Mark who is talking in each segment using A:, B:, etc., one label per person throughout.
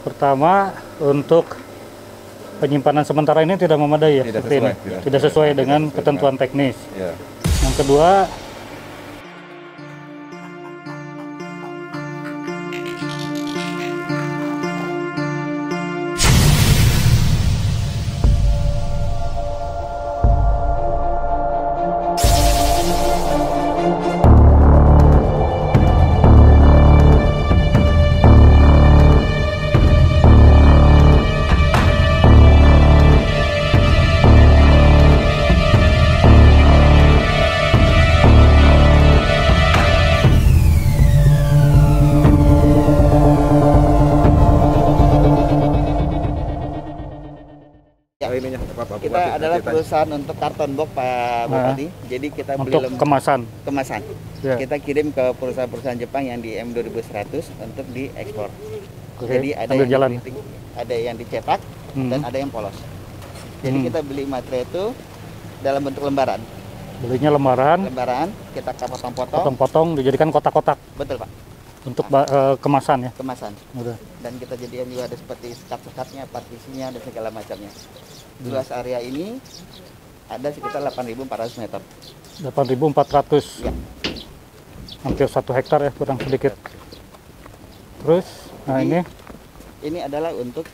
A: Pertama, untuk penyimpanan sementara ini tidak memadai ya, tidak sesuai dengan ketentuan teknis.
B: Ya.
A: Yang kedua,
C: kita adalah perusahaan untuk karton box Pak Bupati. Jadi kita beli
A: untuk kemasan. Ya.
C: Kita kirim ke perusahaan-perusahaan Jepang yang di M2100 untuk diekspor. Jadi ada yang
A: jalan.
C: Printing, ada yang dicetak dan ada yang polos. Jadi kita beli material itu dalam bentuk lembaran.
A: Belinya lembaran.
C: Kita potong-potong.
A: Potong-potong dijadikan kotak-kotak.
C: Betul Pak.
A: Untuk kemasan ya.
C: Kemasan.
A: Udah.
C: Dan kita jadikan juga ada seperti sekat-sekatnya, partisinya dan segala macamnya. Luas area ini ada sekitar 8.400 meter.
A: 8.400.
C: Ya.
A: Hampir 1 hektar ya, kurang sedikit. Terus, nah
C: ini adalah untuk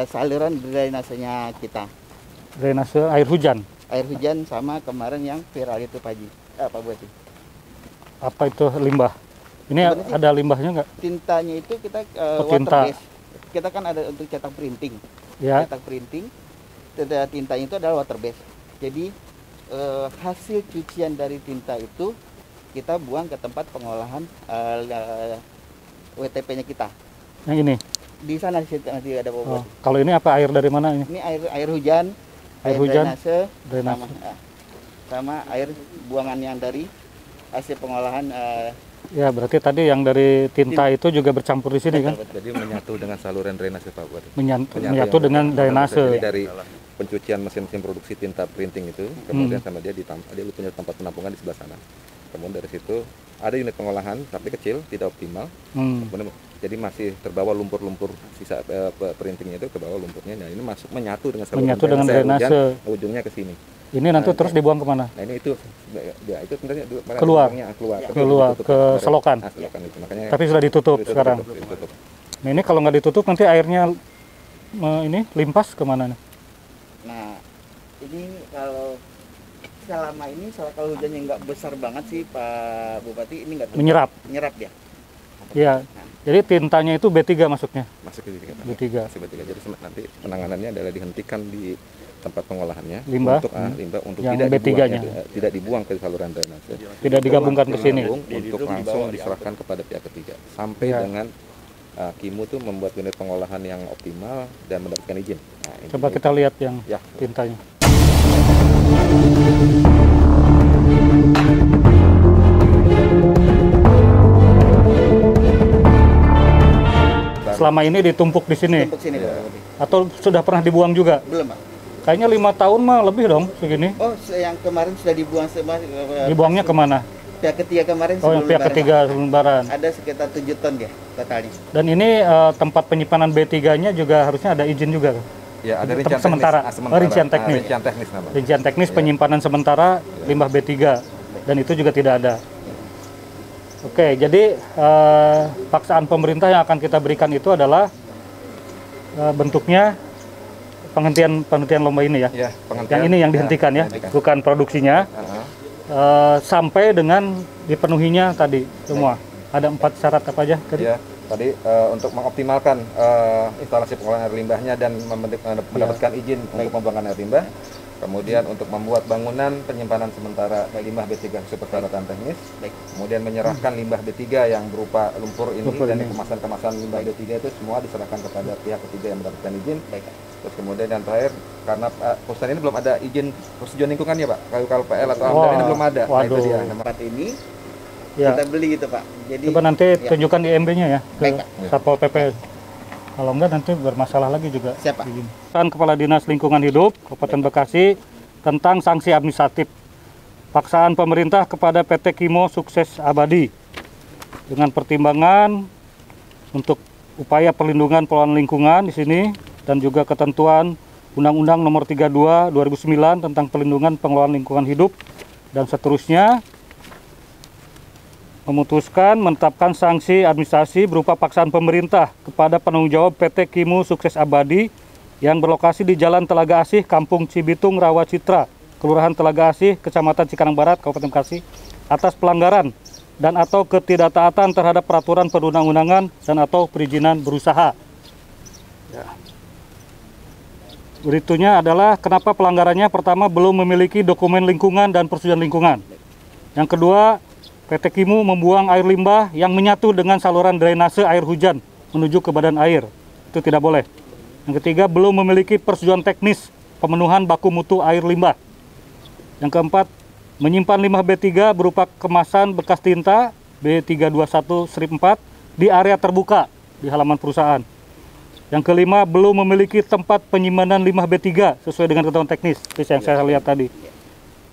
C: saluran drainasenya kita.
A: Drainase air hujan.
C: Air hujan sama kemarin yang viral itu Pak Bupati.
A: Apa itu limbah? Ini sebenarnya ada limbahnya nggak?
C: Tintanya itu kita
A: tinta.
C: water base. Kita kan ada untuk cetak printing.
A: Ya.
C: Cetak printing. Tintanya itu adalah water base. Jadi hasil cucian dari tinta itu kita buang ke tempat pengolahan WTP-nya kita.
A: Yang ini?
C: Di sana nanti ada bobot.
A: Kalau ini apa, air dari mana ini?
C: Ini air hujan.
A: Air hujan.
C: Drainase. Sama air buangan yang dari hasil pengolahan.
A: Ya, berarti tadi yang dari tinta itu juga bercampur di sini kan?
B: Jadi menyatu dengan saluran drainase Pak Bupati.
A: Menyatu dengan drainase.
B: Jadi dari pencucian mesin-mesin produksi tinta printing itu, kemudian sama dia punya tempat penampungan di sebelah sana. Kemudian dari situ ada unit pengolahan tapi kecil, tidak optimal. Kemudian jadi masih terbawa lumpur-lumpur sisa printingnya itu, ke bawah lumpurnya. Nah, ini masuk menyatu dengan saluran
A: drainase.
B: Ujungnya ke sini.
A: Ini nanti terus dibuang kemana?
B: Nah, ini itu sebenarnya
A: keluar ke selokan.
B: Selokan itu. Makanya
A: tapi sudah ditutup sekarang.
B: Ditutup.
A: Nah, ini kalau nggak ditutup nanti airnya ini limpas kemana nih?
C: Nah, ini kalau selama ini kalau hujannya nggak besar banget sih Pak Bupati, ini nggak
A: menyerap
C: dia.
A: Iya. Jadi tintanya itu B3 masuknya.
B: Masuk ke
A: B3.
B: Jadi nanti penanganannya adalah dihentikan di tempat pengolahannya
A: limbah
B: untuk
A: yang
B: tidak dibuang ke saluran drainase.
A: Tidak digabungkan ke sini.
B: Untuk langsung diserahkan kepada pihak ketiga sampai dengan Kimu tuh membuat unit pengolahan yang optimal dan mendapatkan izin. Nah,
A: coba kita lihat yang tintanya. Selama ini ditumpuk di sini. Atau sudah pernah dibuang juga?
C: Belum, Pak.
A: Kayaknya 5 tahun mah lebih dong segini.
C: Oh, yang kemarin sudah dibuang semua.
A: Dibuangnya kemana?
C: Pihak ketiga kemarin.
A: Oh, yang pihak ketiga sebelum lebaran.
C: Ada sekitar 7 ton ya totalnya.
A: Dan ini tempat penyimpanan B3-nya juga harusnya ada izin juga.
B: Ya, ada rincian
A: sementara. Rincian teknis. Rincian teknis penyimpanan sementara limbah B3 dan itu juga tidak ada. Oke, jadi paksaan pemerintah yang akan kita berikan itu adalah bentuknya penghentian lomba ini ya. Yang ini yang dihentikan ya, bukan produksinya. Sampai dengan dipenuhinya tadi semua. Ada 4 syarat apa aja tadi?
B: Ya, tadi untuk mengoptimalkan instalasi pengolahan air limbahnya dan mendapatkan izin untuk pembuangan air limbah. Kemudian untuk membuat bangunan penyimpanan sementara limbah B3 sesuai persyaratan teknis. Kemudian menyerahkan limbah B3 yang berupa lumpur ini dan kemasan-kemasan limbah B3 itu semua diserahkan kepada pihak ketiga yang mendapatkan izin. Terus kemudian yang terakhir, karena perusahaan ini belum ada izin persetujuan lingkungan ya Pak, kalau PL atau AMDAL ini belum ada. Nah, itu dia.
C: Tempat ini kita beli gitu Pak. Jadi
A: coba nanti tunjukkan IMB-nya ya ke Satpol PP. Kalau enggak nanti bermasalah lagi juga.
C: Siapa?
A: Kan Kepala Dinas Lingkungan Hidup Kabupaten Bekasi tentang sanksi administratif paksaan pemerintah kepada PT Kimo Sukses Abadi dengan pertimbangan untuk upaya perlindungan pengelolaan lingkungan di sini, dan juga ketentuan Undang-Undang Nomor 32 2009 tentang perlindungan pengelolaan lingkungan hidup, dan seterusnya. Memutuskan menetapkan sanksi administrasi berupa paksaan pemerintah kepada penanggung jawab PT Kimu Sukses Abadi yang berlokasi di Jalan Telaga Asih, Kampung Cibitung, Rawa Citra, Kelurahan Telaga Asih, Kecamatan Cikarang Barat, Kabupaten Bekasi, atas pelanggaran dan atau ketidaktaatan terhadap peraturan perundang-undangan dan atau perizinan berusaha. Ya. Beritunya adalah kenapa pelanggarannya. Pertama, belum memiliki dokumen lingkungan dan persetujuan lingkungan. Yang kedua, PT Kimu membuang air limbah yang menyatu dengan saluran drainase air hujan menuju ke badan air. Itu tidak boleh. Yang ketiga, belum memiliki persetujuan teknis pemenuhan baku mutu air limbah. Yang keempat, menyimpan limbah B3 berupa kemasan bekas tinta B321-4 di area terbuka di halaman perusahaan. Yang kelima, belum memiliki tempat penyimpanan limbah B3 sesuai dengan ketentuan teknis, seperti yang saya lihat tadi.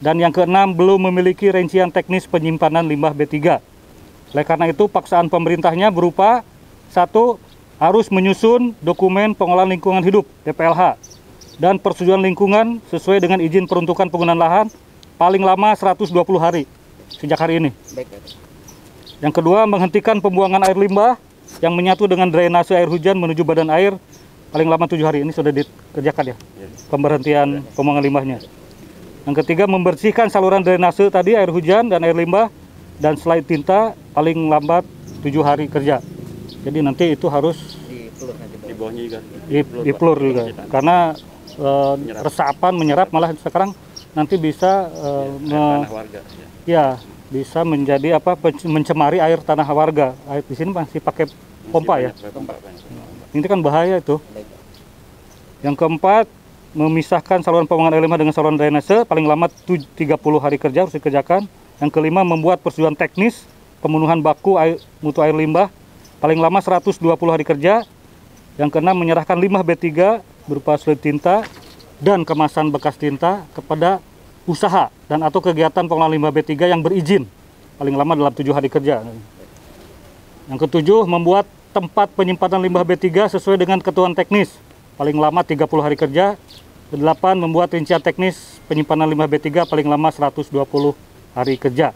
A: Dan yang keenam, belum memiliki rincian teknis penyimpanan limbah B3. Oleh karena itu, paksaan pemerintahnya berupa 1. Harus menyusun dokumen pengelolaan lingkungan hidup (DPLH) dan persetujuan lingkungan sesuai dengan izin peruntukan penggunaan lahan paling lama 120 hari sejak hari ini. Yang kedua, menghentikan pembuangan air limbah yang menyatu dengan drainase air hujan menuju badan air paling lama 7 hari. Ini sudah dikerjakan ya, pemberhentian pembuangan limbahnya. Yang ketiga, membersihkan saluran drainase tadi, air hujan dan air limbah, dan slide tinta paling lambat 7 hari kerja. Jadi nanti itu harus diplur juga. Karena resapan menyerap, malah sekarang nanti bisa bisa menjadi mencemari air tanah warga. Air di sini masih pakai pompa ya. Ini kan bahaya itu. Yang keempat, memisahkan saluran pembuangan air limbah dengan saluran drainase paling lama 30 hari kerja harus dikerjakan. Yang kelima, membuat persetujuan teknis pemenuhan baku mutu air limbah paling lama 120 hari kerja. Yang keenam, menyerahkan limbah B3 berupa slide tinta dan kemasan bekas tinta kepada usaha dan atau kegiatan pengelolaan limbah B3 yang berizin paling lama dalam 7 hari kerja. Yang ketujuh, membuat tempat penyimpanan limbah B3 sesuai dengan ketentuan teknis paling lama 30 hari kerja. 8. Membuat rincian teknis penyimpanan limbah B3 paling lama 120 hari kerja.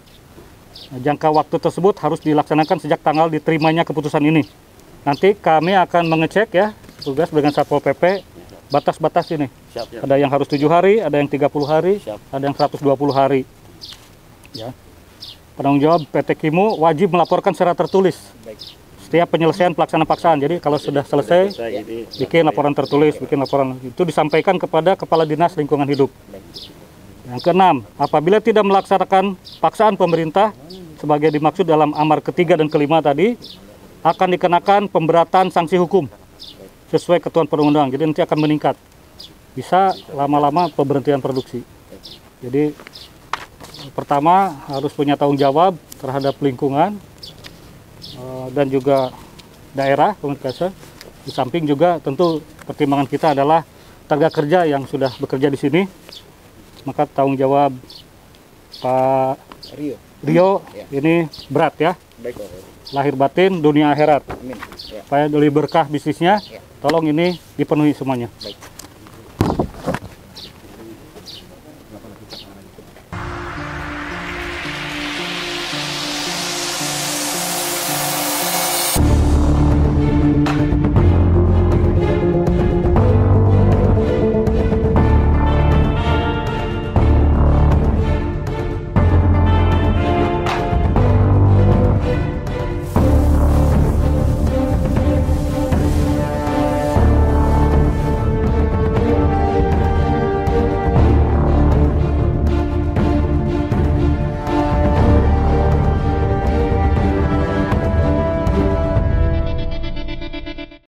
A: Nah, jangka waktu tersebut harus dilaksanakan sejak tanggal diterimanya keputusan ini. Nanti kami akan mengecek ya, tugas dengan Satpol PP, batas-batas ini. Siap. Ada yang harus 7 hari, ada yang 30 hari, ada yang 120 hari. Ya. Penanggung jawab PT Kimu wajib melaporkan secara tertulis setiap penyelesaian pelaksanaan paksaan. Jadi kalau sudah selesai, bikin laporan tertulis, bikin laporan itu disampaikan kepada Kepala Dinas Lingkungan Hidup. Yang keenam, apabila tidak melaksanakan paksaan pemerintah sebagai dimaksud dalam amar ketiga dan kelima tadi, akan dikenakan pemberatan sanksi hukum sesuai ketentuan perundang-undangan. Jadi nanti akan meningkat, bisa lama-lama pemberhentian produksi. Jadi pertama harus punya tanggung jawab terhadap lingkungan dan juga daerah komunitas. Di samping juga tentu pertimbangan kita adalah tenaga kerja yang sudah bekerja di sini, maka tanggung jawab Pak Rio ini berat ya. Lahir batin dunia akhirat. Supaya lebih berkah bisnisnya, tolong ini dipenuhi semuanya.